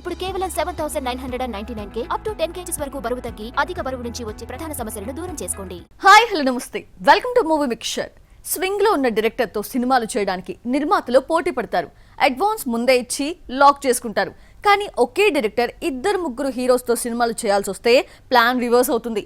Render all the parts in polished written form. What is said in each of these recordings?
ఇప్పుడు కేవలం 7,999 up to 10 kgs వరకు బరువు తగ్గి అధిక బరువు నుంచి వచ్చే ప్రధాన సమస్యలను దూరం చేసుకోండి. హాయ్ హలో నమస్తే, welcome to movie mixture. Swing లో ఉన్న డైరెక్టర్ తో సినిమాలు చేయడానికి నిర్మాతలు పోటీ పడతారు. అడ్వాన్స్ ముందే ఇచ్చి లాక్ చేసుకుంటారు. కానీ ఒకే డైరెక్టర్ ఇద్దరు ముగ్గురు హీరోస్ తో సినిమాలు చేయాల్సి వస్తే ప్లాన్ రివర్స్ అవుతుంది.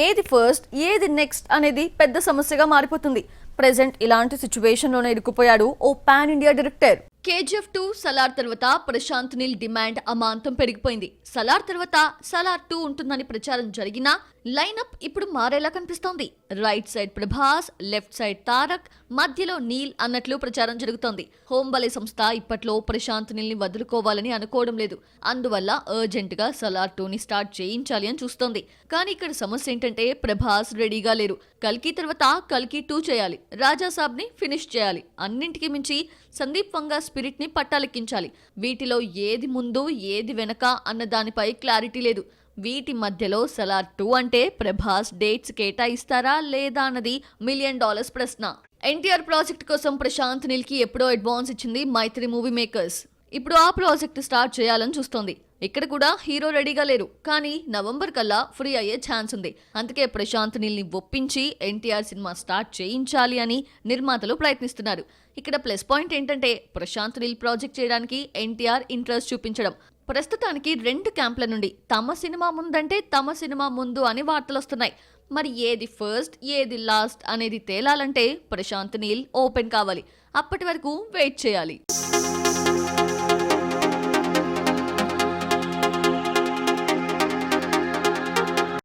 ఏది ఫస్ట్ ఏది నెక్స్ట్ అనేది పెద్ద సమస్యగా మారిపోతుంది. ప్రెజెంట్ ఇలాంటి సిచ్యువేషన్ లోనే ఇరుక్కుపోయాడు ఓ pan India director. KGF 2 Salaar తర్వాత ప్రశాంత్ నీల్ డిమాండ్ అమాంతం పెరిగిపోయింది. సలార్ తర్వాత సలార్ 2 ఉంటుందని ప్రచారం జరిగినా లైనప్ ఇప్పుడు మారేలా కనిపిస్తోంది. Right side Prabhas, left side Tarak, మధ్యలో నీల్ అన్నట్లు ప్రచారం జరుగుతోంది. హోంబలే సంస్థ ఇప్పట్లో ప్రశాంత్ నీల్ ని వదులుకోవాలని అనుకోవడం లేదు. అందువల్ల అర్జెంట్ గా సలార్ 2ని స్టార్ట్ చేయించాలి అని చూస్తోంది. కానీ ఇక్కడ సమస్య ఏంటంటే ప్రభాస్ రెడీగా లేరు. కల్కి తర్వాత కల్కి 2 చేయాలి. రాజాసాబ్ ని ఫినిష్ చేయాలి. అన్నింటికి మించి సందీప్ వంగా స్పిరిట్ ని పట్టాలెక్కించాలి. వీటిలో ఏది ముందు ఏది వెనక అన్న దానిపై క్లారిటీ లేదు. వీటి మధ్యలో సలార్ 2 అంటే ప్రభాస్ డేట్స్ కేటాయిస్తారా లేదా అన్నది $1 మిలియన్ ప్రశ్న. ఎన్టీఆర్ ప్రాజెక్ట్ కోసం ప్రశాంత్ నీల్ కి ఎప్పుడో అడ్వాన్స్ ఇచ్చింది మైత్రి మూవీ మేకర్స్. ఇప్పుడు ఆ ప్రాజెక్ట్ స్టార్ట్ చేయాలని చూస్తోంది. ఇక్కడ కూడా హీరో రెడీగా లేరు. కానీ నవంబర్ కల్లా ఫ్రీ అయ్యే ఛాన్స్ ఉంది. అందుకే ప్రశాంత్ నీల్ ని ఒప్పించి ఎన్టీఆర్ సినిమా స్టార్ట్ చేయించాలి అని నిర్మాతలు ప్రయత్నిస్తున్నారు. ఇక్కడ ప్లస్ పాయింట్ ఏంటంటే ప్రశాంత్ నీల్ ప్రాజెక్ట్ చేయడానికి ఎన్టీఆర్ ఇంట్రెస్ట్ చూపించడం. ప్రస్తుతానికి 2 క్యాంప్ల నుండి తమ సినిమా ముందంటే తమ సినిమా ముందు అని వార్తలు వస్తున్నాయి. మరి ఏది ఫస్ట్ ఏది లాస్ట్ అనేది తేలాలంటే ప్రశాంత్ నీల్ ఓపెన్ కావాలి. అప్పటి వరకు వెయిట్ చేయాలి.